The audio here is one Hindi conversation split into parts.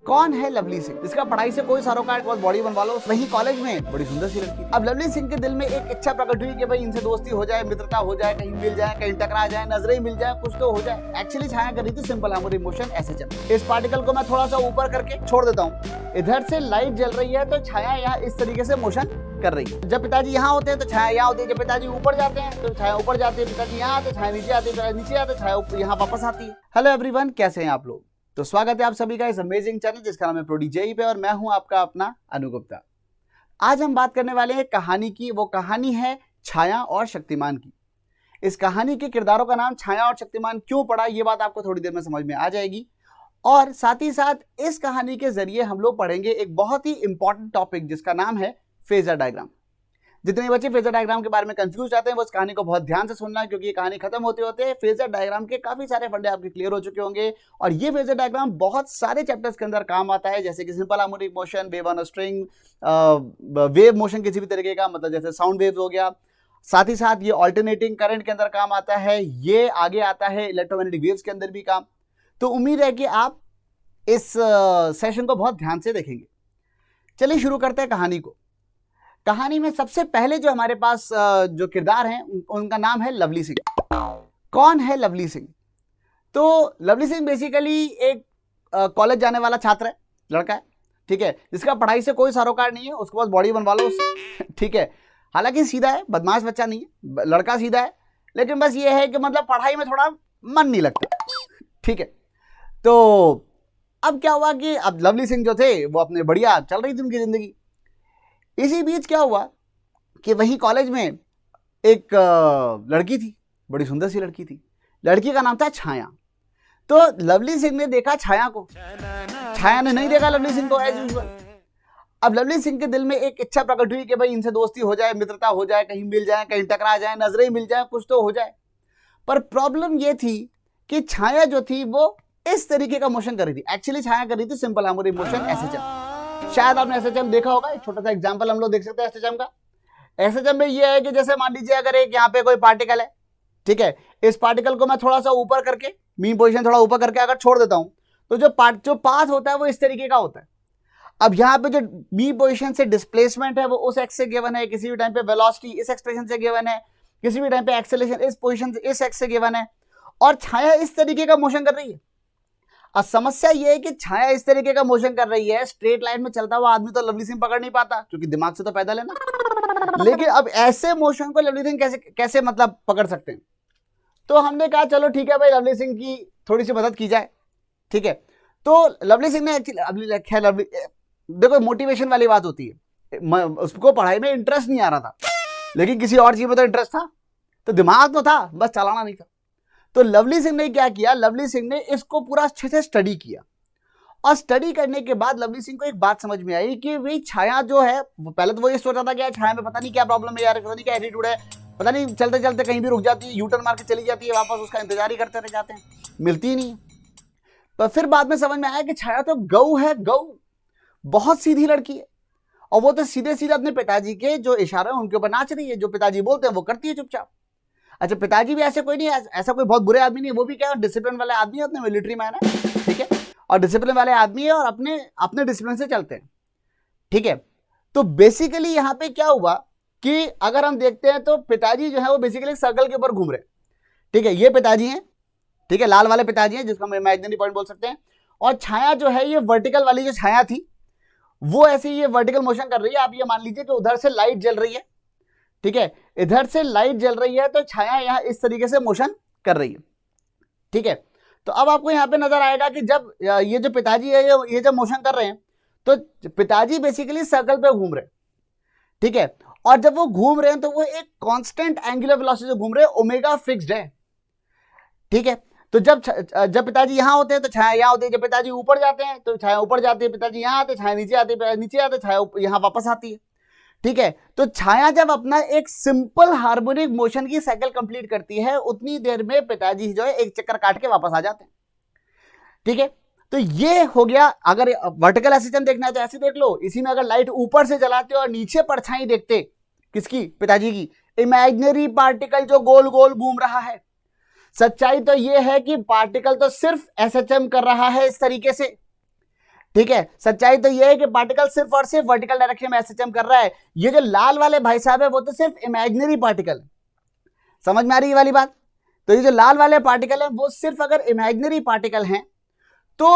कौन है लवली सिंह, जिसका पढ़ाई से कोई सरोकार बहुत बॉडी बनवा लो, वही कॉलेज में बड़ी सुंदर सी लड़की। अब लवली सिंह के दिल में एक इच्छा प्रकट हुई कि भाई इनसे दोस्ती हो जाए, मित्रता हो जाए, कहीं मिल जाए, कहीं टकरा जाए, नजरें मिल जाए, कुछ तो हो जाए। एक्चुअली छाया कर रही थी सिंपल हार्मोनिक इमोशन एसएचएम। इस पार्टिकल को मैं थोड़ा सा ऊपर करके छोड़ देता हूँ। इधर से लाइट जल रही है तो छाया यहाँ इस तरीके से मोशन कर रही है। जब पिताजी यहाँ होते हैं तो छाया यहाँ होती है, जब पिताजी ऊपर जाते हैं तो छाया ऊपर जाती है, पिताजी यहाँ आते छाया नीचे आती है, नीचे आते छाया यहाँ वापस आती है। हेलो एवरीवन, कैसे हैं आप लोग? तो स्वागत है आप सभी का इस अमेजिंग चैनल जिसका नाम है प्रोडीजेई पे, और मैं हूं आपका अपना अनु गुप्ता। आज हम बात करने वाले हैं कहानी की। वो कहानी है छाया और शक्तिमान की। इस कहानी के किरदारों का नाम छाया और शक्तिमान क्यों पड़ा, ये बात आपको थोड़ी देर में समझ में आ जाएगी। और साथ ही साथ इस कहानी के जरिए हम लोग पढ़ेंगे एक बहुत ही इंपॉर्टेंट टॉपिक जिसका नाम है फेजर डायग्राम। जितने बच्चे फेजर डायग्राम के बारे में कंफ्यूज आते हैं वो इस कहानी को बहुत ध्यान से सुनना है, क्योंकि ये कहानी खत्म होते होते फेजर डायग्राम के काफी सारे फंडे आपके क्लियर हो चुके होंगे। और ये फेजर डायग्राम बहुत सारे चैप्टर्स के अंदर काम आता है, जैसे कि simple harmonic motion, wave on a string, wave motion किसी भी तरीके का, मतलब जैसे साउंड वेव हो गया। साथ ही साथ ये ऑल्टरनेटिंग करंट के अंदर काम आता है, ये आगे आता है इलेक्ट्रोमैग्नेटिक वेव्स के अंदर भी काम। तो उम्मीद है कि आप इस सेशन को बहुत ध्यान से देखेंगे। चलिए शुरू करते हैं कहानी को। कहानी में सबसे पहले जो हमारे पास जो किरदार हैं उनका नाम है लवली सिंह। कौन है लवली सिंह? तो लवली सिंह बेसिकली एक कॉलेज जाने वाला छात्र है, लड़का है, ठीक है, जिसका पढ़ाई से कोई सरोकार नहीं है, उसके पास बॉडी बनवा लो ठीक है। हालांकि सीधा है, बदमाश बच्चा नहीं है, लड़का सीधा है, लेकिन बस ये है कि मतलब पढ़ाई में थोड़ा मन नहीं लगता, ठीक है। तो अब क्या हुआ कि अब लवली सिंह जो थे वो अपने बढ़िया चल रही थी उनकी जिंदगी। इसी बीच क्या हुआ कि वही कॉलेज में एक लड़की थी, बड़ी सुंदर सी लड़की थी। लड़की का नाम था छाया। तो लवली सिंह ने देखा छाया को, छाया ने नहीं देखा लवली सिंह को एज यूजुअल। अब लवली सिंह के दिल में एक इच्छा प्रकट हुई कि भाई इनसे दोस्ती हो जाए, मित्रता हो जाए, कहीं मिल जाए, कहीं टकरा जाए, नजरें मिल जाए, कुछ तो हो जाए। पर प्रॉब्लम ये थी कि छाया जो थी वो इस तरीके का मोशन कर रही थी। एक्चुअली छाया कर रही थी सिंपल हार्मोनिक मोशन एसएचएम। शायद आपने एसएचएम देखा होगा। एक छोटा सा एग्जांपल हम लोग देख सकते हैं एसएचएम का। एसएचएम में ये है कि जैसे मान लीजिए अगर एक यहाँ पे कोई पार्टिकल है, ठीक है, इस पार्टिकल को मैं थोड़ा सा ऊपर करके, मीन पोजीशन थोड़ा ऊपर करके अगर छोड़ देता हूं तो जो पाथ होता है वो इस तरीके का होता है। अब यहाँ पे जो मीन पोजीशन से डिस्प्लेसमेंट है वो उस एक्स से गिवन है, किसी भी टाइम पे वेलोसिटी इस एक्सप्रेशन से गिवन है, किसी भी टाइम पे एक्सेलरेशन इस पोजीशन से इस एक्स से गिवन है, और छाया इस तरीके का मोशन कर रही है। अब समस्या ये है कि छाया इस तरीके का मोशन कर रही है, स्ट्रेट लाइन में चलता हुआ आदमी तो लवली सिंह पकड़ नहीं पाता, क्योंकि दिमाग से तो पैदल है ना। लेकिन अब ऐसे मोशन को लवली सिंह कैसे मतलब पकड़ सकते हैं? तो हमने कहा चलो ठीक है भाई, लवली सिंह की थोड़ी सी मदद की जाए, ठीक है। तो लवली सिंह ने एक्चुअली देखो मोटिवेशन वाली बात होती है, उसको पढ़ाई में इंटरेस्ट नहीं आ रहा था, लेकिन किसी और चीज में तो इंटरेस्ट था, तो दिमाग तो था, बस चलाना नहीं था। तो लवली सिंह ने क्या किया, लवली सिंह ने इसको पूरा अच्छे से स्टडी किया, और स्टडी करने के बाद लवली सिंह को एक बात समझ में आई कि भाई छाया जो है, पहले तो वो ये सोचा था कि छाया में पता नहीं क्या प्रॉब्लम है यार, पता नहीं क्या एटीट्यूड है, पता नहीं चलते चलते कहीं भी रुक जाती है, यूटर्न मार के चली जाती है, वापस उसका इंतजार ही करते रह जाते हैं, मिलती ही नहीं। पर फिर बाद में समझ में आया कि छाया तो गऊ है, गऊ, बहुत सीधी लड़की है, और वो तो सीधे सीधे अपने पिताजी के जो इशारे हैं उनके ऊपर नाच रही है, जो पिताजी बोलते हैं वो करती है चुपचाप। अच्छा, पिताजी भी ऐसे कोई नहीं, ऐसा कोई बहुत बुरे आदमी नहीं, वो भी क्या डिसिप्लिन वाले आदमी है, अपने मिलिट्री मैन है, ठीक है, और डिसिप्लिन वाले आदमी है, और अपने डिसिप्लिन से चलते हैं, ठीक है। तो बेसिकली यहाँ पे क्या हुआ कि अगर हम देखते हैं तो पिताजी जो है वो बेसिकली सर्कल के ऊपर घूम रहे, ठीक है, ये पिताजी हैं, ठीक है, लाल वाले पिताजी हैं जिसको हम इमेजिनरी पॉइंट बोल सकते हैं, और छाया जो है ये वर्टिकल वाली जो छाया थी वो ऐसे ये वर्टिकल मोशन कर रही है। आप ये मान लीजिए कि उधर से लाइट जल रही है, ठीक है, इधर से लाइट जल रही है, तो छाया यहां इस तरीके से मोशन कर रही है, ठीक है। तो अब आपको यहां पे नजर आएगा कि जब ये जो पिताजी है ये जब मोशन कर रहे हैं तो पिताजी बेसिकली सर्कल पे घूम रहे हैं, ठीक है, और जब वो घूम रहे हैं तो वो एक कांस्टेंट एंगुलर वेलोसिटी से घूम रहे हैं, ओमेगा फिक्स्ड है, ठीक है। तो जब पिताजी यहां होते हैं तो छाया यहां होती है, जब पिताजी ऊपर जाते हैं तो छाया ऊपर जाती है, पिताजी यहां आते छाया नीचे आती है, नीचे आते छाया यहां वापस आती है, ठीक है। तो छाया जब अपना एक सिंपल हार्मोनिक मोशन की साइकिल कंप्लीट करती है, उतनी देर में पिताजी जो है एक चक्कर काट के वापस आ जाते हैं, ठीक है। तो ये हो गया। अगर वर्टिकल एसएचएम देखना है तो ऐसे देख लो, इसी में अगर लाइट ऊपर से जलाते और नीचे परछाई देखते, किसकी? पिताजी की, इमेजिनरी पार्टिकल जो गोल गोल घूम रहा है। सच्चाई तो यह है कि पार्टिकल तो सिर्फ एसएचएम कर रहा है इस तरीके से, ठीक है, सच्चाई तो ये है कि पार्टिकल सिर्फ और सिर्फ वर्टिकल डायरेक्शन में एसएचएम कर रहा है। ये जो लाल वाले भाई साहब है वो तो सिर्फ इमेजिनरी पार्टिकल, समझ में आ रही है वाली बात। तो ये जो लाल वाले पार्टिकल है वो सिर्फ अगर इमेजिनरी पार्टिकल हैं तो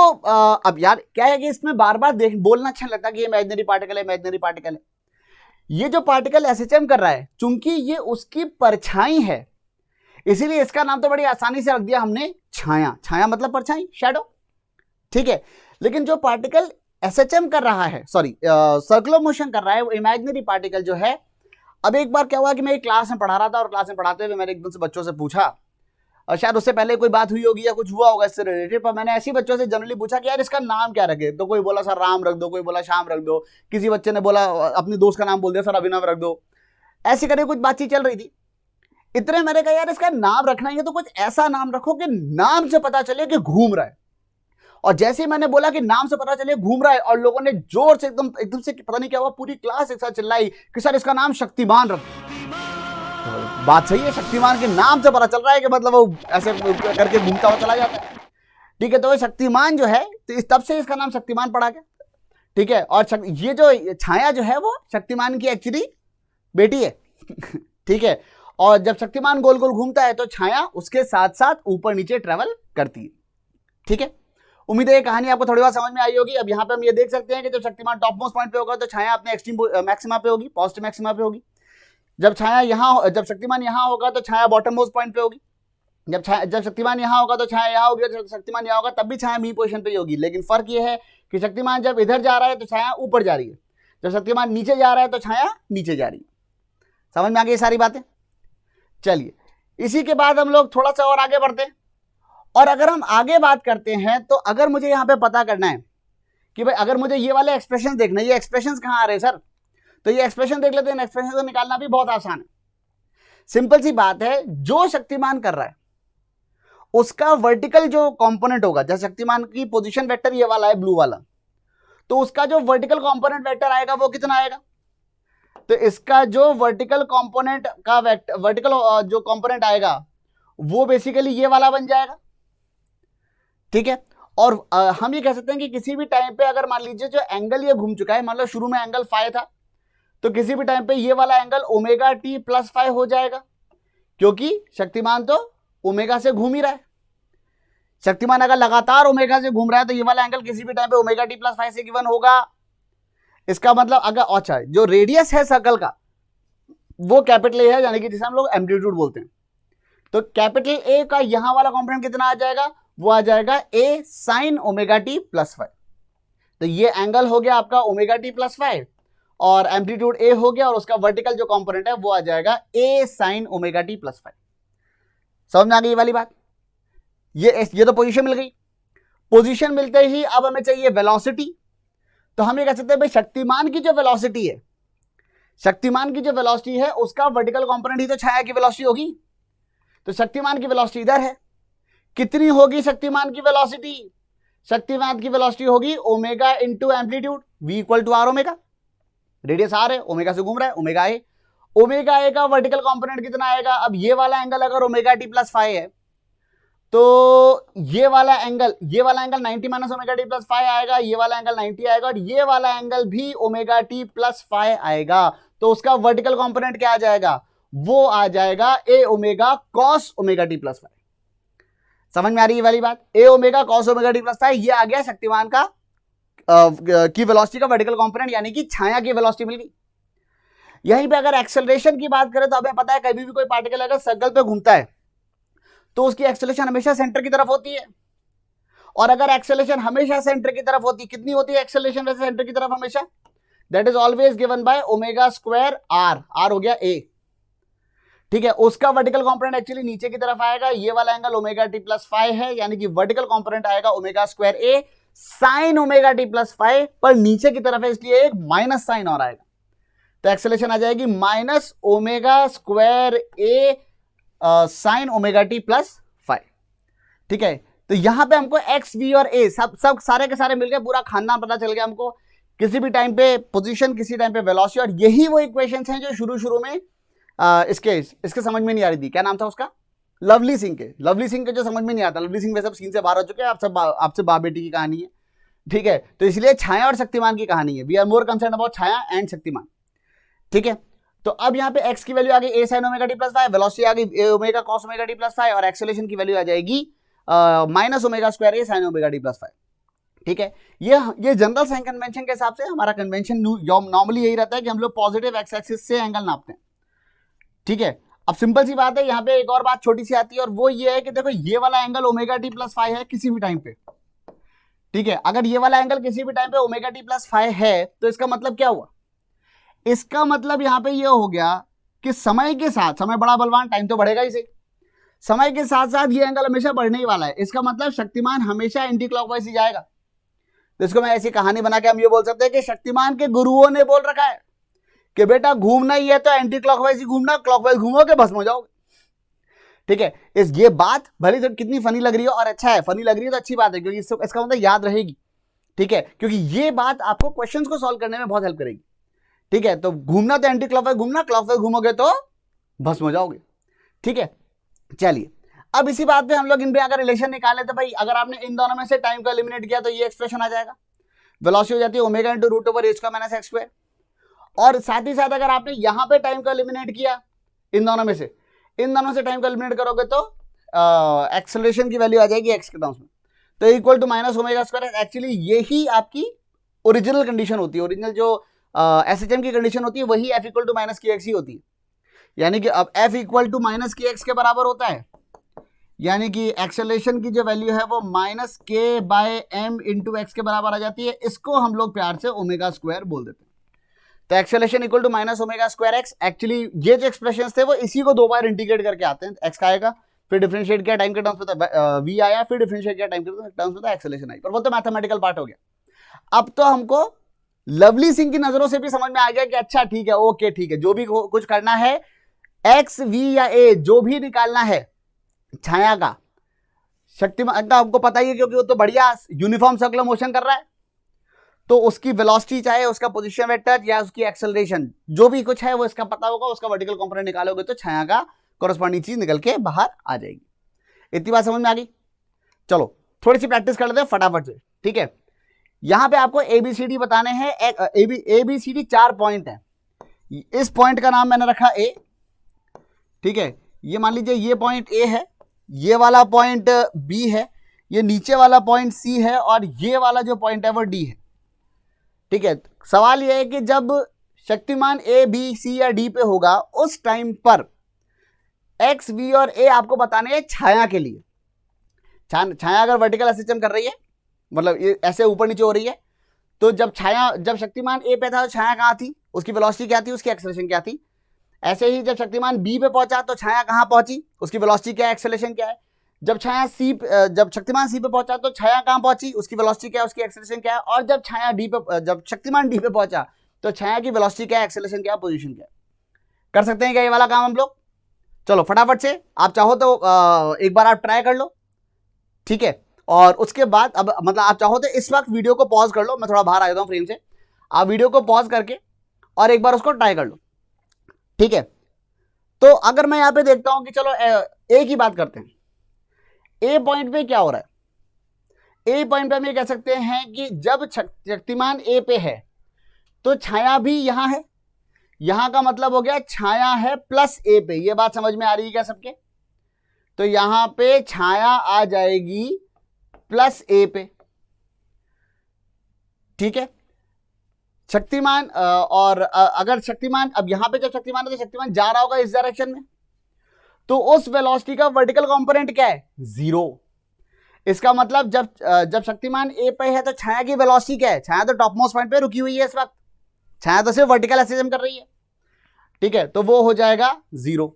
अब यार क्या है कि इसमें बार बार बोलना अच्छा लगता है कि इमेजिनरी पार्टिकल है, इमेजिनरी पार्टिकल है। ये जो पार्टिकल एसएचएम कर रहा है, चूंकि ये उसकी परछाई है, इसीलिए इसका नाम तो बड़ी आसानी से रख दिया हमने छाया। छाया मतलब परछाई, शैडो, ठीक है। लेकिन जो पार्टिकल एसएचएम कर रहा है, सॉरी सर्कुलर मोशन कर रहा है, वो इमेजिनरी पार्टिकल जो है। अब एक बार क्या हुआ कि मैं एक क्लास में पढ़ा रहा था और क्लास में पढ़ाते हुए मैंने एकदम से बच्चों से पूछा, और शायद उससे पहले कोई बात हुई होगी या कुछ हुआ होगा इससे रिलेटेड, पर मैंने ऐसे बच्चों से जनरली पूछा कि यार इसका नाम क्या रखे। तो कोई बोला सर राम रख दो, कोई बोला श्याम रख दो, किसी बच्चे ने बोला अपने दोस्त का नाम बोल दिया सर अभिनव रख दो। ऐसी करके कुछ बातचीत चल रही थी। इतने मैंने कहा यार इसका नाम रखना ही है तो कुछ ऐसा नाम रखो कि नाम से पता चले कि घूम रहा है। और जैसे ही मैंने बोला कि नाम से पता चले घूम रहा है, और लोगों ने जोर से एकदम से पता नहीं क्या हुआ, पूरी क्लास एक साथ चिल्लाई कि सर इसका नाम शक्तिमान रखो। तो बात सही है, शक्तिमान के नाम से पता चल रहा है कि मतलब वो ऐसे करके घूमता हुआ चला जाता है, ठीक है। तो शक्तिमान जो है, तो तब से इसका नाम शक्तिमान पड़ा गया, ठीक है। और ये जो छाया जो है वो शक्तिमान की एक्चुअली बेटी है ठीक है। और जब शक्तिमान गोल गोल घूमता है तो छाया उसके साथ साथ ऊपर नीचे ट्रेवल करती है, ठीक है। उम्मीद है ये कहानी आपको थोड़ी बात समझ में आई होगी। अब यहाँ पे हम ये देख सकते हैं कि जब शक्तिमान टॉप मोस्ट पॉइंट पे होगा तो छाया अपने एक्सट्रीम मैक्सिमा पे होगी, पॉजिटिव मैक्सिमा पे होगी। जब शक्तिमान यहाँ होगा तो छाया बॉटम मोस्ट पॉइंट पे होगी। जब शक्तिमान यहाँ होगा तो छाया यहाँ होगी, जब शक्तिमान यहाँ होगा तब भी छाया मी पोजीशन पे ही होगी। लेकिन फर्क ये है कि शक्तिमान जब इधर जा रहा है तो छाया ऊपर जा रही है, जब शक्तिमान नीचे जा रहा है तो छाया नीचे जा रही है। समझ में आ गई सारी बातें। चलिए, इसी के बाद हम लोग थोड़ा सा और आगे बढ़ते हैं। और अगर हम आगे बात करते हैं तो अगर मुझे यहां पे पता करना है कि भाई अगर मुझे ये वाले एक्सप्रेशन देखना है, ये एक्सप्रेशन कहां आ रहे हैं सर, तो ये एक्सप्रेशन देख लेते हैं। एक्सप्रेशन को निकालना भी बहुत आसान है, सिंपल सी बात है। जो शक्तिमान कर रहा है उसका वर्टिकल जो कंपोनेंट होगा, जैसे शक्तिमान की पोजीशन वेक्टर ये वाला है ब्लू वाला, तो उसका जो वर्टिकल कंपोनेंट वेक्टर आएगा वो कितना आएगा, तो इसका जो वर्टिकल कंपोनेंट का वर्टिकल जो कंपोनेंट आएगा वो बेसिकली ये वाला बन जाएगा, ठीक है। और हम ये कह सकते हैं कि किसी भी टाइम पे अगर मान लीजिए जो एंगल ये घूम चुका है, मान लो शुरू में एंगल फाई था, तो किसी भी टाइम पे ये वाला angle omega t plus phi हो जाएगा, क्योंकि शक्तिमान तो ओमेगा से घूम ही रहा है। शक्तिमान अगर लगातार ओमेगा से घूम रहा है तो ये वाला एंगल किसी भी टाइम पे ओमेगा टी प्लस फाई से गिवन होगा। इसका मतलब अगर अच्छा जो रेडियस है सर्कल का वो कैपिटल ए है, यानी कि जिसे हम लोग एम्पलीट्यूड बोलते हैं, तो कैपिटल ए का यहां वाला कंपोनेंट कितना आ जाएगा, वो आ जाएगा A sine omega t plus five. तो ये एंगल हो गया आपका ओमेगा टी प्लस फाइव, और एम्पलीट्यूड ए हो गया, और उसका वर्टिकल जो कंपोनेंट है वो आ जाएगा A sine omega t plus five. समझ में आ गई वाली बात। ये तो पोजीशन मिल गई। पोजीशन मिलते ही अब हमें चाहिए वेलोसिटी। तो हम ये कह सकते हैं भाई शक्तिमान की जो वेलोसिटी है, शक्तिमान की जो वेलोसिटी है उसका वर्टिकल कंपोनेंट ही तो छाया की वेलोसिटी होगी। तो शक्तिमान की वेलोसिटी इधर है, कितनी होगी शक्तिमान की वेलोसिटी, शक्तिमान की वेलोसिटी होगी omega into amplitude, v equal to r omega. Radius r है, ओमेगा से घूम रहा है, ओमेगा ए। ओमेगा ए का वर्टिकल कंपोनेंट कितना आएगा, अब ये वाला एंगल अगर ओमेगा टी प्लस फाइव है तो ये वाला angle 90 minus omega t plus five आएगा, ये वाला एंगल 90 आएगा, और ये वाला एंगल भी ओमेगा टी प्लस फाइव आएगा। तो उसका वर्टिकल कंपोनेंट क्या आ जाएगा, वो आ जाएगा A omega cos omega t plus five. समझ में आ रही है वाली बात। A omega cos omega t plus five, ये आ गया शक्तिमान का की वेलोसिटी का वर्टिकल कंपोनेंट, यानी कि छाया की वेलोसिटी मिल गई। यहीं पे अगर एक्सेलरेशन की बात करें तो हमें पता है कभी भी कोई पार्टिकल अगर सर्कल पे घूमता है तो उसकी एक्सेलरेशन हमेशा सेंटर की तरफ होती है। और अगर एक्सेलरेशन हमेशा सेंटर की तरफ होती, कितनी होती है एक्सेलरेशन वैसे सेंटर की तरफ हमेशा, that is always given by omega square r. R हो गया ए, ठीक है। उसका वर्टिकल कंपोनेंट एक्चुअली नीचे की तरफ आएगा। ये वाला angle omega t plus five है, यानी कि वर्टिकल कंपोनेंट आएगा omega square A sine omega t plus five, पर नीचे की तरफ है इसलिए एक माइनस साइन और आएगा। तो एक्सेलरेशन आ जाएगी minus omega square A sine omega t plus five, ठीक है। तो यहां पे हमको एक्स वी और ए सब सारे के सारे मिल गए, पूरा खानदान पता चल गया हमको। किसी भी टाइम पे पोजीशन, किसी टाइम पे वेलोसिटी, और यही वो इक्वेशंस हैं जो शुरू में इसके समझ में नहीं आ रही थी। क्या नाम था उसका, लवली सिंह के। लवली सिंह के जो समझ में नहीं आता, लवली सिंह वैसे सीन से बाहर हो चुके हैं, आपसे बाप बेटी की कहानी है, ठीक है, तो इसलिए छाया और शक्तिमान की कहानी है। We are more concern about Chhaya and Shaktimaan. ठीक है, तो अब यहाँ पे x की वैल्यू आ गई a sin omega t plus five, velocity आ गई a omega cos omega t plus five, और एक्सेलरेशन की वैल्यू आ जाएगी minus omega square a sin omega t plus five. ठीक है, ये जनरल साइन कन्वेंशन के हिसाब से हमारा कन्वेंशन नॉर्मली यही रहता है कि हम लोग पॉजिटिव एक्स एक्सिस से एंगल नापते हैं। ठीक है, अब सिंपल सी बात है, यहाँ पे एक और बात छोटी सी आती है, और वो ये है कि देखो ये वाला angle omega t plus five है किसी भी टाइम पे। ठीक है, अगर ये वाला एंगल किसी भी टाइम पे ओमेगा टी प्लस फाइव है, तो इसका मतलब क्या हुआ? इसका मतलब यहाँ पे ये हो गया कि समय के साथ, समय बड़ा बलवान, टाइम तो बढ़ेगा ही सही, समय के साथ साथ ये एंगल हमेशा बढ़ने ही वाला है। इसका मतलब शक्तिमान हमेशा एंटी क्लॉकवाइज ही जाएगा। तो इसको मैं ऐसी कहानी बना के हम ये बोल सकते हैं कि शक्तिमान के गुरुओं ने बोल रखा है कि बेटा घूमना ही है तो एंटी क्लॉकवाइज ही घूमना, क्लॉकवाइज घूमोगे भस्म हो जाओगे। ठीक है, ये बात भले तो कितनी फनी लग रही है, और अच्छा है फनी लग रही है तो अच्छी बात है, क्योंकि इसका मतलब याद रहेगी। ठीक है, क्योंकि ये बात आपको क्वेश्चंस को सॉल्व करने में बहुत हेल्प करेगी। ठीक है, तो घूमना तो एंटी क्लॉकवाइज घूमना, क्लॉकवाइज घूमोगे तो भस्म हो जाओगे। ठीक है, चलिए अब इसी बात पे हम लोग इन पे अगर रिलेशन निकाले तो भाई अगर आपने इन दोनों में से टाइम को एलिमिनेट किया तो ये एक्सप्रेशन आ जाएगा, वेलोसिटी हो जाती है ओमेगा इंटू रूट ओवर ए स्क्वायर माइनस एक्स स्क्वायर। और साथ ही साथ अगर आपने यहां पे टाइम को एलिमिनेट किया इन दोनों में से टाइम को एलिमिनेट करोगे तो एक्सेलरेशन की वैल्यू आ जाएगी एक्स के टर्म्स में, तो equal to minus omega square. Actually यही आपकी ओरिजिनल कंडीशन होती है, ओरिजिनल जो एसएचएम की कंडीशन होती है वही एफ इक्वल टू माइनस के एक्स ही होती है। यानी कि अब एफ इक्वल टू माइनस के एक्स के बराबर होता है, यानी कि एक्सेलरेशन की जो वैल्यू है वो माइनस के बाय एम इंटू एक्स के बराबर आ जाती है। इसको हम लोग प्यार से ओमेगा स्क्वायर बोल देते हैं। तो acceleration equal to minus omega square x. Actually ये जो एक्सप्रेशन थे वो इसी को दो बार इंटीग्रेट करके आते हैं। एक्स का आएगा, फिर डिफरेंशिएट किया टाइम के टर्म्स में तो वी आया, फिर डिफरेंशिएट किया टाइम के टर्म्स में तो एक्सेलरेशन आई, पर वो तो मैथमेटिकल पार्ट हो गया। अब तो हमको लवली सिंह की नजरों से भी समझ में आ गया कि अच्छा ठीक है, ओके ठीक है, जो भी कुछ करना है एक्स वी या ए जो भी निकालना है छाया का, शक्तिमान का हमको पता ही है क्योंकि वो तो बढ़िया यूनिफॉर्म सर्कुलर मोशन कर रहा है, तो उसकी वेलोसिटी चाहे उसका पोजीशन वेक्टर या उसकी एक्सेलरेशन जो भी कुछ है वो इसका पता होगा। उसका वर्टिकल कंपोनेंट निकालोगे तो छाया का कॉरेस्पॉन्डिंग चीज निकल के बाहर आ जाएगी। इतनी बात समझ में आ गई? चलो थोड़ी सी प्रैक्टिस कर लेते हैं फटाफट से। ठीक है, यहां पे आपको एबीसीडी बताने हैं। एबीसीडी 4 पॉइंट है। इस पॉइंट का नाम मैंने रखा ए। ठीक है, ये मान लीजिए ये पॉइंट ए है, ये वाला पॉइंट बी है, ये नीचे वाला पॉइंट सी है, और ये वाला जो पॉइंट है वो डी है। ठीक है, सवाल ये है कि जब शक्तिमान ए बी सी या डी पे होगा उस टाइम पर एक्स वी और ए आपको बताने हैं छाया के लिए। छाया अगर वर्टिकल एसएचएम कर रही है, मतलब ये ऐसे ऊपर नीचे हो रही है, तो जब शक्तिमान ए पे था तो छाया कहाँ थी, उसकी वेलोसिटी क्या थी, उसकी एक्सेलरेशन क्या थी। ऐसे ही जब शक्तिमान बी पे पहुंचा तो छाया कहाँ पहुंची, उसकी वेलोसिटी क्या है, एक्सेलरेशन क्या है। जब शक्तिमान सी पे पहुंचा तो छाया कहाँ पहुंची, उसकी वेलोसिटी क्या है, उसकी एक्सेलरेशन क्या है। और जब शक्तिमान डी पे पहुंचा तो छाया की वेलोसिटी क्या है, एक्सेलरेशन क्या है, पोजीशन क्या है। कर सकते हैं क्या ये वाला काम हम लोग? चलो फटाफट से, आप चाहो तो एक बार आप ट्राई कर लो। ठीक है, और उसके बाद अब मतलब आप चाहो तो इस वक्त वीडियो को पॉज कर लो, मैं थोड़ा बाहर आ जाता हूं फ्रेम से, आप वीडियो को पॉज करके और एक बार उसको ट्राई कर लो। ठीक है, तो अगर मैं यहां पे देखता हूं कि चलो ए की बात करते हैं, ए पॉइंट पे क्या हो रहा है। ए पॉइंट पे हम ये कह सकते हैं कि जब शक्तिमान ए पे है तो छाया भी यहां है, यहां का मतलब हो गया छाया है प्लस ए पे। ये बात समझ में आ रही है क्या सबके? तो यहां पे छाया आ जाएगी प्लस ए पे। ठीक है, शक्तिमान और अगर शक्तिमान, अब यहां पे जब शक्तिमान है तो शक्तिमान जा रहा होगा इस डायरेक्शन में, तो उस वेलोसिटी का वर्टिकल कंपोनेंट क्या है, 0। इसका मतलब जब शक्तिमान ए पे है तो छाया की वेलोसिटी क्या है, छाया तो टॉप मोस्ट पॉइंट पे रुकी हुई है इस वक्त, छाया तो सिर्फ वर्टिकल एसएचएम कर रही है। ठीक है, तो वो हो जाएगा 0।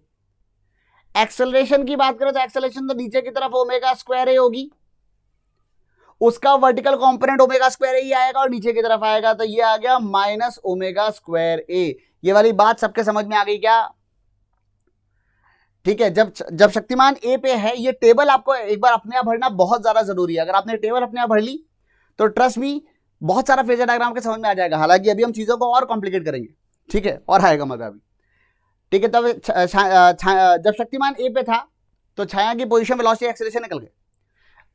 एक्सेलरेशन की बात करें तो एक्सेलरेशन तो नीचे की तरफ ओमेगा स्क्वायर ए होगी, उसका वर्टिकल कंपोनेंट ओमेगा स्क्वायर ए ही आएगा और नीचे की तरफ आएगा, तो ये आ गया माइनस ओमेगा स्क्वायर ए। ये वाली बात सबके समझ में आ गई क्या? ठीक है, जब शक्तिमान ए पे है, ये टेबल आपको एक बार अपने आप भरना बहुत ज्यादा जरूरी है। अगर आपने टेबल अपने आप भर ली तो ट्रस्ट मी बहुत सारा फेजर डायग्राम के समझ में आ जाएगा। हालांकि अभी हम चीजों को और कॉम्प्लिकेट करेंगे। ठीक है, और आएगा मजा भी। ठीक है, तब जब शक्तिमान ए पे था तो छाया की पोजीशन, वेलोसिटी, एक्सेलरेशन निकल गए।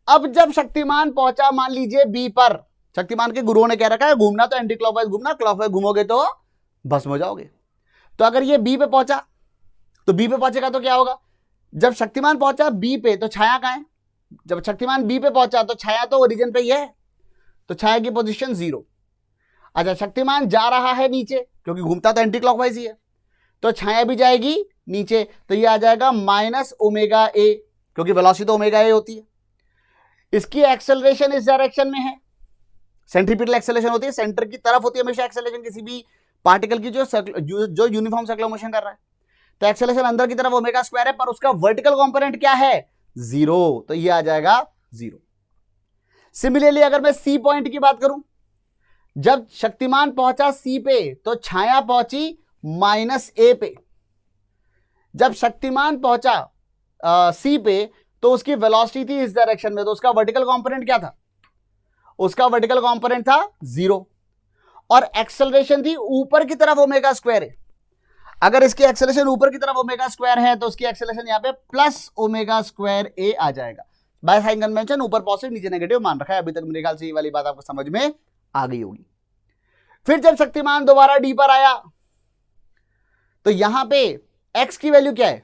अब जब शक्तिमान पहुंचा मान लीजिए बी पर, शक्तिमान के गुरुओं ने कह रखा है घूमना तो एंटी क्लॉकवाइज घूमना, क्लॉकवाइज घूमोगे तो भस्म हो जाओगे। तो अगर ये बी पे पहुंचा तो बी पे पहुंचेगा तो क्या होगा, जब शक्तिमान पहुंचा बी पे तो छाया कहां है, जब शक्तिमान बी पे पहुंचा तो छाया तो ओरिजिन पे ही है, तो छाया की पोजीशन 0। अच्छा शक्तिमान जा रहा है नीचे, क्योंकि घूमता तो एंटी क्लॉकवाइज ही है, तो छाया भी जाएगी नीचे, तो ये आ जाएगा माइनस ओमेगा ए, क्योंकि वेलोसिटी तो ओमेगा ए होती है। इसकी एक्सेलरेशन इस डायरेक्शन में है, सेंट्रीपिटल एक्सेलरेशन होती है, सेंटर की तरफ होती है हमेशा एक्सेलरेशन किसी भी पार्टिकल की जो यूनिफॉर्म सर्कुलर मोशन कर रहा है। तो एक्सेलरेशन अंदर की तरफ ओमेगा स्क्वायर है, पर उसका वर्टिकल कंपोनेंट क्या है 0, तो ये आ जाएगा 0। सिमिलरली अगर मैं सी पॉइंट की बात करूं, जब शक्तिमान पहुंचा सी पे तो छाया पहुंची माइनस ए पे। जब शक्तिमान पहुंचा सी पे तो उसकी वेलोसिटी थी इस डायरेक्शन में, तो उसका वर्टिकल कंपोनेंट क्या था, उसका वर्टिकल कंपोनेंट था 0, और एक्सेलरेशन थी ऊपर की तरफ ओमेगा स्क्वायर है। अगर इसकी एक्सेलरेशन ऊपर की तरफ ओमेगा स्क्वायर है तो उसकी एक्सेलरेशन यहां पे प्लस ओमेगा स्क्वायर ए आ जाएगा। बाय साइन कन्वेंशन ऊपर पॉजिटिव नीचे नेगेटिव मान रखा है। अभी तक मेरे ख्याल से ये वाली बात आपको समझ में आ गई होगी। फिर जब शक्तिमान दोबारा डी पर आया तो यहां पे एक्स की वैल्यू क्या है,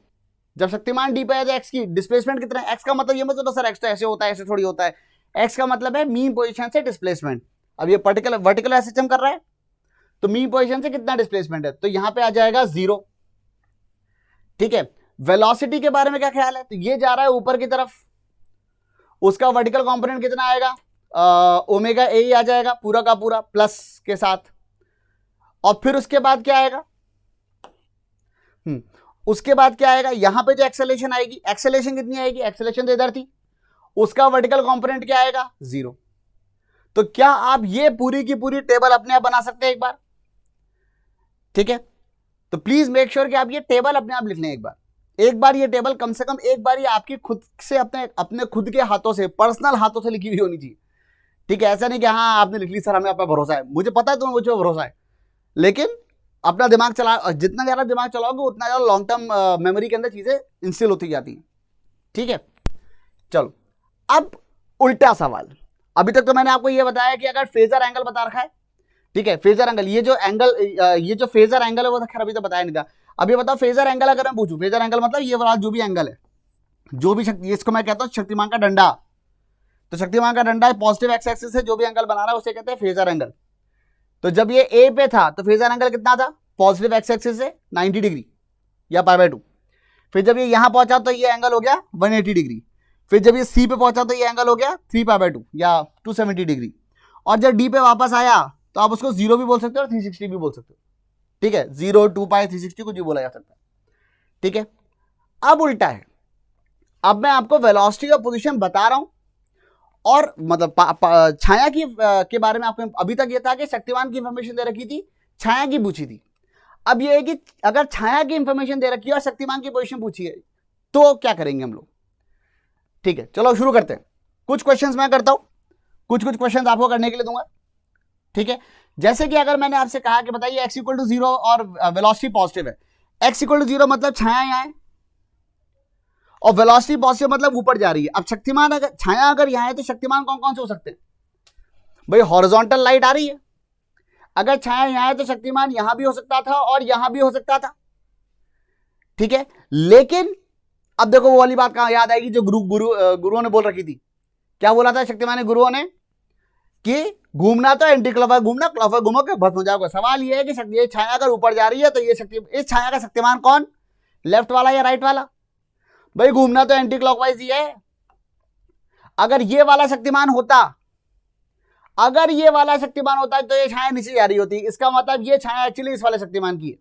जब शक्तिमान डी पे आया तो एक्स की डिस्प्लेसमेंट कितना है, एक्स का मतलब ये मतलब सर एक्स तो ऐसे होता है ऐसे थोड़ी होता है, एक्स का मतलब है मीन पोजीशन से डिस्प्लेसमेंट। अब ये पर्टिकुलर वर्टिकल एसिस्टम कर रहा है तो मीन पोजीशन से कितना डिस्प्लेसमेंट है, तो यहां पे आ जाएगा 0। ठीक है, वेलोसिटी के बारे में क्या ख्याल है, तो ये जा रहा है ऊपर की तरफ, उसका वर्टिकल कंपोनेंट कितना आएगा ओमेगा ए आ जाएगा पूरा का पूरा प्लस के साथ। और फिर उसके बाद क्या आएगा, उसके बाद क्या आएगा, यहां पे जो एक्सेलरेशन आएगी, एक्सेलरेशन कितनी आएगी, एक्सेलरेशन तो इधर थी, उसका वर्टिकल कंपोनेंट क्या आएगा 0। तो क्या आप ये पूरी की पूरी टेबल अपने आप बना सकते हैं एक बार, ठीक है। तो प्लीज मेक श्योर कि आप ये टेबल अपने आप लिख लें एक बार ये टेबल कम से कम एक बार ये आपकी खुद से अपने खुद के हाथों से पर्सनल हाथों से लिखी हुई होनी चाहिए, ठीक है। ऐसा नहीं कि हाँ आपने लिख ली सर हमें आप पे भरोसा है, मुझे पता है तुम्हें मुझ पर भरोसा है, लेकिन अपना दिमाग चला, जितना ज्यादा दिमाग चलाओगे उतना ज्यादा लॉन्ग टर्म मेमोरी के अंदर चीजें इंस्टॉल होती जाती हैं, ठीक है। चलो अब उल्टा सवाल, अभी तक तो मैंने आपको ये बताया कि अगर फेजर एंगल बता रखा है, ठीक है, फेजर एंगल, ये जो फेजर एंगल है वो तो खैर अभी तो बताया नहीं था। अब ये बताओ फेजर एंगल अगर मैं पूछूं, फेजर एंगल मतलब ये वाला जो भी एंगल है, जो भी शक्ति, इसको मैं कहता हूं शक्तिमान का डंडा, तो शक्तिमान का डंडा पॉजिटिव एक्स एक्सिस से जो भी एंगल बना रहा है उसे कहते हैं फेजर एंगल। तो जब ये ए पे था तो फेजर एंगल कितना था, पॉजिटिव एक्स एक्सिस से 90 डिग्री या π/2। फिर जब ये यहां पहुंचा तो ये एंगल हो गया 180 डिग्री। फिर जब ये सी पे पहुंचा तो ये एंगल हो गया 3π/2 या 270 डिग्री। और जब डी पे वापस आया तो आप उसको 0 भी बोल सकते हो और 360 भी बोल सकते हो, ठीक है, 0 2π 360 कुछ भी बोला जा सकता है, ठीक है। अब उल्टा है, अब मैं आपको वेलोसिटी का पोजीशन बता रहा हूं और मतलब छाया की के बारे में आपको अभी तक ये था कि शक्तिमान की इंफॉर्मेशन दे रखी थी, छाया की पूछी थी। अब ये है कि अगर छाया की इंफॉर्मेशन दे रखी है और शक्तिमान की पोजीशन पूछी है तो क्या करेंगे हम लोग, ठीक है। चलो शुरू करते हैं। कुछ क्वेश्चंस मैं करता हूं, कुछ क्वेश्चंस आपको करने के लिए दूंगा, ठीक है। जैसे कि अगर मैंने आपसे कहा कि बताइए x = 0 और वेलोसिटी पॉजिटिव है, x = 0 मतलब छाया यहां है और वेलोसिटी पॉजिटिव मतलब ऊपर जा रही है। अब शक्तिमान अगर छाया अगर यहां है तो शक्तिमान कौन कौन से हो सकते हैं भाई, हॉरिजॉन्टल लाइट आ रही है, अगर छाया यहां है तो शक्तिमान यहां भी हो सकता था और यहां भी हो सकता था, ठीक है। लेकिन अब देखो वो वाली बात कहां याद आएगी जो गुरुओं ने बोल रखी थी, क्या बोला था शक्तिमान गुरुओं ने कि घूमना तो एंटी क्लॉकवाइज घूमना, क्लॉकवाइज घूमो के भस्म हो जाओगे। सवाल ये है कि ये छाया अगर ऊपर जा रही है तो ये इस छाया का शक्तिमान कौन, लेफ्ट वाला या राइट वाला, भाई घूमना तो एंटी क्लॉकवाइज ही है। अगर ये वाला शक्तिमान होता, अगर ये वाला शक्तिमान होता तो ये छाया नीचे जा रही होती, इसका मतलब ये छाया एक्चुअली इस वाले शक्तिमान की है।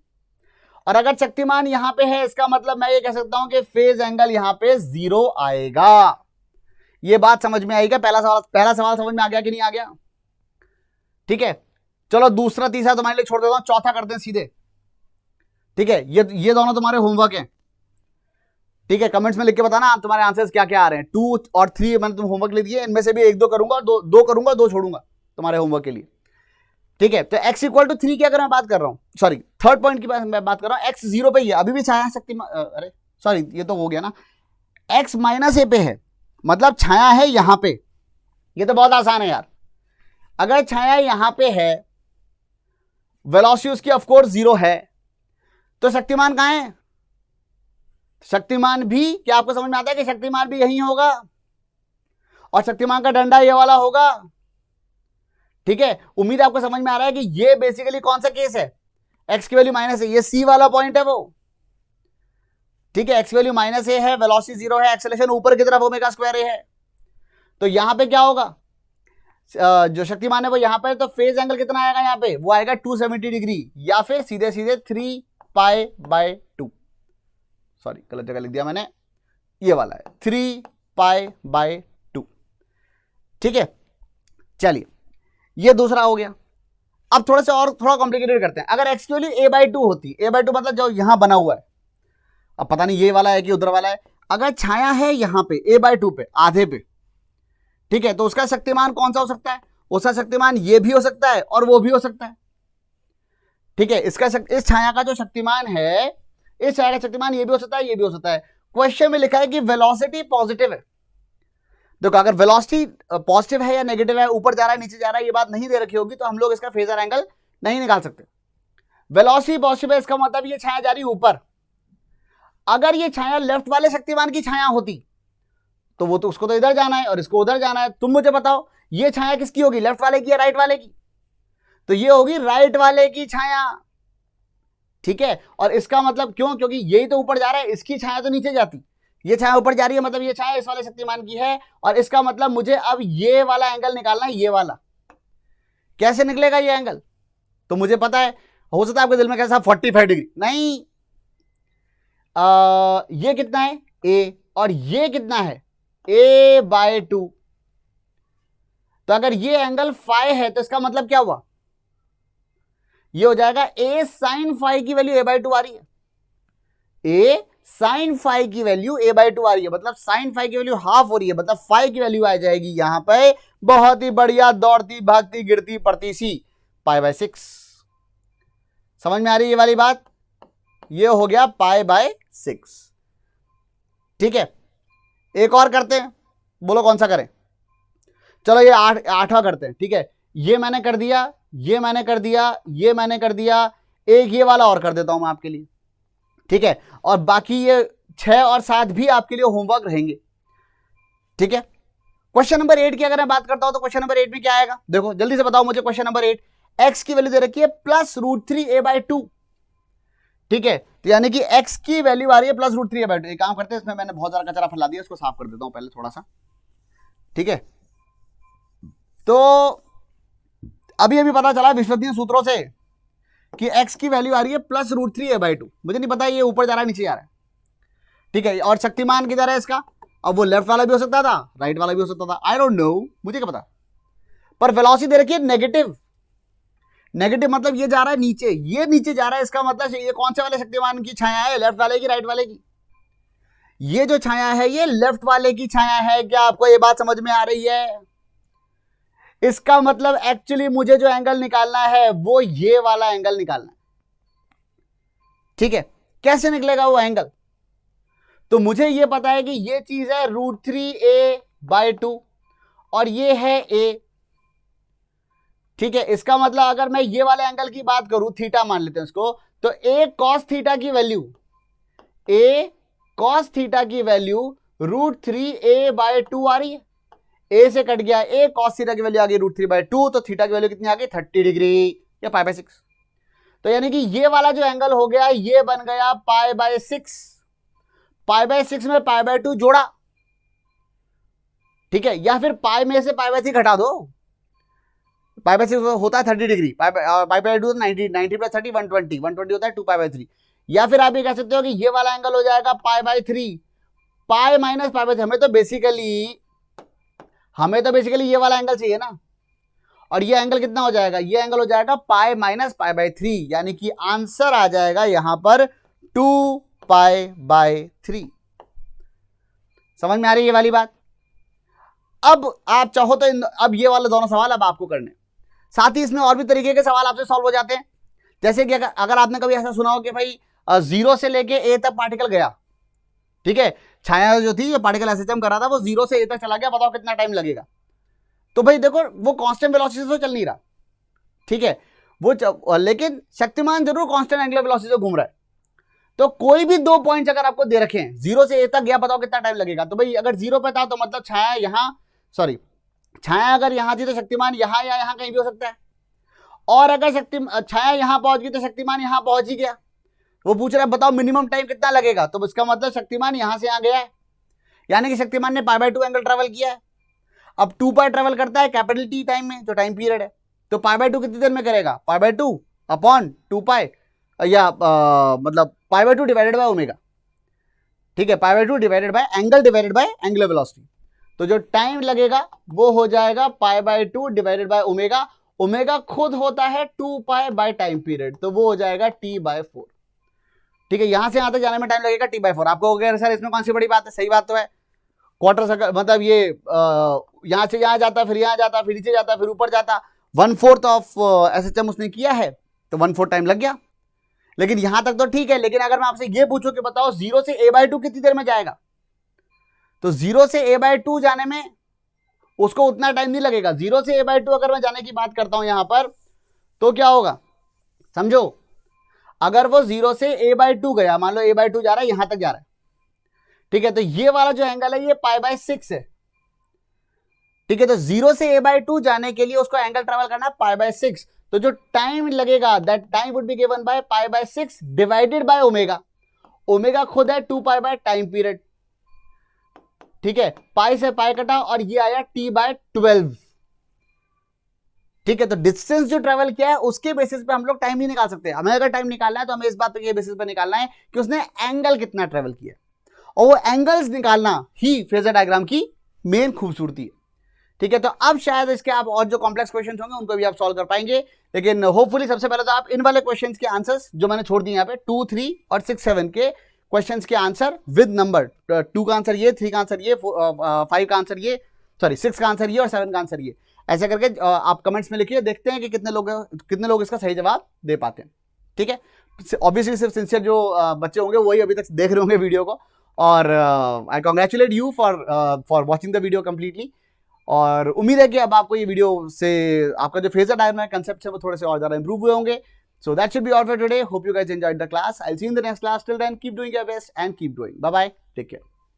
और अगर शक्तिमान यहां पे है इसका मतलब मैं ये कह सकता हूं कि फेज एंगल यहां पे 0 आएगा। ये बात समझ में आएगा, पहला सवाल समझ में आ गया कि नहीं आ गया, ठीक है। चलो दूसरा तीसरा तुम्हारे लिए छोड़ देता हूं, चौथा करते हैं सीधे, ठीक है। ये दोनों तुम्हारे होमवर्क हैं, ठीक है। कमेंट्स में लिख के बताना तुम्हारे आंसर्स क्या क्या आ रहे हैं। 2 और 3 मैंने तुम होमवर्क ले दिए, इनमें से भी 1-2 करूंगा, दो करूंगा, 2 छोड़ूंगा तुम्हारे होमवर्क के लिए, ठीक है। तो x = 3 की अगर मैं बात कर रहा हूं, सॉरी थर्ड पॉइंट की मैं बात कर रहा हूं, x 0 पे ही है, अभी भी छाया शक्तिमान, अरे सॉरी ये तो हो गया ना, x - a पे है मतलब छाया है यहां पे, ये तो बहुत आसान है यार। अगर छाया यहां पे है, वेलोसिटी उसकी ऑफ कोर्स 0 है, तो शक्तिमान कहां है? शक्तिमान भी, क्या आपको समझ में आता है कि शक्तिमान भी यही होगा और शक्तिमान का डंडा ये वाला होगा? ठीक है, उम्मीद आपको समझ में आ रहा है कि ये बेसिकली कौन सा केस है, एक्स की वैल्यू माइनस है, ये सी वाला पॉइंट है वो। ठीक है, एक्स वैल्यू माइनस ए है, वेलोसिटी 0 है, एक्सेलरेशन ऊपर की तरफ ओमेगा स्क्वायर ए है। तो यहां पे क्या होगा, जो शक्तिमान है वो यहां पर, तो फेज एंगल कितना आएगा यहाँ पे, वो आएगा 270 डिग्री, या फिर सीधे सीधे 3 पाई बाय 2, सॉरी गलत जगह लिख दिया मैंने, ये वाला है 3 पाई बाय 2। ठीक है, चलिए ये दूसरा हो गया। अब थोड़ा सा और थोड़ा कॉम्प्लिकेटेड करते हैं। अगर एक्स की वैल्यू a/2 होती, a/2 मतलब जो यहां बना हुआ है, अब पता नहीं ये वाला है कि उधर वाला है, अगर छाया है यहां पे a/2 पे, आधे पे, ठीक है, तो उसका शक्तिमान कौन सा हो सकता है? उसका शक्तिमान ये भी हो सकता है और वो भी हो सकता है। ठीक है, इस छाया का जो शक्तिमान है, इस छाया का शक्तिमान ये भी हो सकता है, ये भी हो सकता है। क्वेश्चन में लिखा है कि वेलोसिटी पॉजिटिव है। देखो, अगर वेलोसिटी पॉजिटिव है या नेगेटिव है, ऊपर जा रहा है नीचे जा रहा है, ये बात नहीं दे रखी होगी, तो हम लोग इसका फेजर एंगल नहीं निकाल सकते। वेलोसिटी पॉजिटिव है, इसका मतलब ये छाया जा रही ऊपर। अगर ये छाया लेफ्ट वाले शक्तिमान की छाया होती, तो वो तो उसको तो इधर जाना है और इसको उधर जाना है। तुम मुझे बताओ ये छाया किसकी होगी, लेफ्ट वाले की या राइट वाले की? तो ये होगी राइट वाले की छाया। ठीक है, और इसका मतलब क्यों? क्योंकि यही तो ऊपर जा रहा है, इसकी छाया तो नीचे जाती, ये छाया ऊपर जा रही है, मतलब ये छाया इस वाले शक्तिमान की है, और इसका मतलब मुझे अब ये वाला एंगल निकालना है, ये वाला। कैसे निकलेगा ये एंगल? तो मुझे पता है, हो सकता है आपके दिल में कैसा 45 डिग्री, नहीं, ये कितना है a, और ये कितना है a/2। तो अगर ये एंगल फाई है, तो इसका मतलब क्या हुआ, ये हो जाएगा a sin फाई की वैल्यू a/2 आ रही है, a sin फाई की वैल्यू a/2 आ रही है, मतलब sin फाई की वैल्यू हाफ हो रही है, मतलब फाई की वैल्यू आ जाएगी यहां पे बहुत ही बढ़िया, दौड़ती भागती गिरती पड़ती सी π/6। समझ में आ रही है ये वाली बात? ये हो गया π/6। ठीक है, एक और करते हैं, बोलो कौन सा करें? चलो ये 8वां करते हैं। ठीक है, ये मैंने कर दिया, ये मैंने कर दिया, ये मैंने कर दिया, एक ये वाला और कर देता हूं मैं आपके लिए। ठीक है, और बाकी ये 6 और 7 भी आपके लिए होमवर्क रहेंगे। ठीक है, क्वेश्चन नंबर 8 की अगर मैं बात करता हूं, तो क्वेश्चन नंबर 8 में क्या आएगा, देखो जल्दी से बताओ मुझे। क्वेश्चन नंबर 8, एक्स की वैल्यू दे रखी है +√3 a/2। ठीक है, तो यानी कि x की वैल्यू आ रही है +√3 a/2। एक काम करते हैं, इसमें मैंने बहुत सारा कचरा फैला दिया, इसको साफ कर देता हूं पहले थोड़ा सा। ठीक है, तो अभी पता चला विश्वसनीय सूत्रों से कि x की वैल्यू आ रही है +√3 a/2। मुझे नहीं पता ये ऊपर जा रहा है नीचे जा रहा है। ठीक है, और शक्तिमान किधर है इसका? अब वो लेफ्ट वाला भी हो सकता था, राइट वाला भी हो सकता था, आई डोंट नो, मुझे क्या पता। पर वेलोसिटी दे रखी है नेगेटिव। नेगेटिव मतलब ये जा रहा है नीचे, ये नीचे जा रहा है, इसका मतलब ये कौन से वाले शक्तिमान की छाया है, लेफ्ट वाले की राइट वाले की? ये जो छाया है ये लेफ्ट वाले की छाया है। क्या आपको ये बात समझ में आ रही है? इसका मतलब एक्चुअली मुझे जो एंगल निकालना है वो ये वाला एंगल निकालना है। ठीक है, कैसे निकलेगा वो एंगल? तो मुझे ये पता है कि ये चीज है √3 a/2 और ये है a। ठीक है, इसका मतलब अगर मैं ये वाले एंगल की बात करूं, थीटा मान लेते हैं इसको, तो a cos थीटा की वैल्यू, a cos थीटा की वैल्यू √3 a/2 आ रही है। a से कट गया a, cos थीटा की वैल्यू आ गई √3/2, तो थीटा की वैल्यू कितनी आ गई 30 डिग्री या π/6। तो यानी कि ये वाला जो एंगल हो गया ये बन गया π/6। π/6 में π/2 जोड़ा। ठीक है, या फिर पाई में से π/3 घटा दो। π/6 होता है 30 डिग्री, π/2 90 + 30 120 होता है 2π/3। या फिर आप ये कह सकते हो कि ये वाला एंगल हो जाएगा π/3, पाई माइनस π/3। हमें तो बेसिकली ये वाला एंगल चाहिए ना, और ये एंगल कितना हो जाएगा, ये एंगल हो जाएगा पाई माइनस π/3, यानी कि आंसर आ जाएगा यहां पर 2π/3। समझ में आ रही है ये वाली बात? अब आप चाहो तो अब ये वाले दोनों सवाल अब आपको करने, साथ ही इसमें और भी तरीके के सवाल आपसे सॉल्व हो जाते हैं। जैसे कि अगर आपने कभी ऐसा सुना हो कि भाई 0 से लेके a तक पार्टिकल गया, ठीक है, छाया जो थी, ये पार्टिकल एसएचएम कर रहा था, वो 0 से a तक चला गया, बताओ कितना टाइम लगेगा? तो भाई देखो वो कांस्टेंट वेलोसिटी से तो चल नहीं रहा, ठीक है, वो लेकिन शक्तिमान जरूर कांस्टेंट एंगुलर वेलोसिटी से घूम रहा है। तो कोई भी 2 पॉइंट्स अगर आपको दे रखे हैं, 0 से a तक गया, बताओ कितना टाइम लगेगा। तो भाई अगर 0 पे था तो मतलब छाया यहां, सॉरी छाया अगर यहां थी तो शक्तिमान यहां या यहां कहीं भी हो सकता है, और अगर छाया यहां पहुंच गई तो शक्तिमान यहां पहुंच ही गया। वो पूछ रहा है बताओ मिनिमम टाइम कितना लगेगा, तो इसका मतलब शक्तिमान यहां से आ गया है, यानी कि शक्तिमान ने π/2 एंगल ट्रेवल किया है। अब 2π ट्रेवल करता है कैपिटल टी टाइम में, जो टाइम पीरियड है, तो π/2 कितनी देर में करेगा, π/2 अपॉन 2π, या मतलब π/2 डिवाइडेड बाय ओमेगा, ठीक है, π/2 divided by angle divided by angular velocity. तो जो टाइम लगेगा वो हो जाएगा π/2 डिवाइडेड बाय ओमेगा, ओमेगा खुद होता है 2π बाय टाइम पीरियड, तो वो हो जाएगा t/4, ठीक है। यहां से यहां तक जाने में टाइम लगेगा t/4। आपको अगर सर इसमें कौन सी बड़ी बात है, सही बात तो है, क्वार्टर सर्कल मतलब ये यहां से यहां जाता, फिर यहां जाता, फिर नीचे जाता, फिर ऊपर जाता, 1/4 ऑफ SHM उसने किया है, तो 1/4 टाइम लग गया। लेकिन यहां तक तो ठीक है, लेकिन अगर मैं आपसे ये पूछूं कि बताओ 0 से a/2 कितनी देर में जाएगा, तो 0 से a/2 जाने में उसको उतना टाइम नहीं लगेगा। 0 से a/2 अगर मैं जाने की बात करता हूं यहां पर, तो क्या होगा समझो, अगर वो 0 से a/2 गया, मान लो a/2 जा रहा है, यहां तक जा रहा है, ठीक है, तो ये वाला जो एंगल है ये π/6 है, ठीक है। तो 0 से a/2 जाने के लिए उसको एंगल ट्रेवल करना है π/6, तो जो टाइम लगेगा that time would be given by π/6 divided by omega, omega खुद है 2π बाय टाइम पीरियड, ठीक है, पाई से पाई कटा और ये आया t/12, ठीक है। तो डिस्टेंस जो ट्रेवल किया है उसके बेसिस पे हम लोग टाइम नहीं निकाल सकते। हमें अगर टाइम निकालना है तो हमें इस बात पे बेसिस पे निकालना है कि उसने एंगल कितना ट्रेवल किया, और वो एंगल्स निकालना ही फेजर डायग्राम की मेन खूबसूरती है, ठीक है। तो अब शायद इसके आप और जो कॉम्प्लेक्स क्वेश्चंस होंगे उनको भी आप सॉल्व कर पाएंगे, लेकिन होपफुली सबसे पहले तो आप इन वाले क्वेश्चंस के आंसर्स जो मैंने छोड़ दिए यहाँ पे 2, 3 और 6, 7 के क्वेश्चंस के आंसर विद नंबर, 2 का आंसर ये, 3 का आंसर ये, 5 का आंसर ये, सॉरी 6 का आंसर ये और 7 का आंसर ये, ऐसे करके आप कमेंट्स में लिखिए, देखते हैं कि कितने लोग इसका सही जवाब दे पाते हैं, ठीक है। ऑब्वियसली सिर्फ सिंसियर जो बच्चे होंगे वही अभी तक देख रहे होंगे वीडियो को, और I congratulate you for watching the video completely, और उम्मीद है कि अब आपको ये वीडियो से आपका जो फेजर डायग्राम कंसेप्ट है वो थोड़े से और ज्यादा इंप्रूव हुए होंगे। So that should be all for today. Hope you guys enjoyed the class. I'll see you in the next class. Till then, keep doing your best and keep growing. Bye bye. Take care.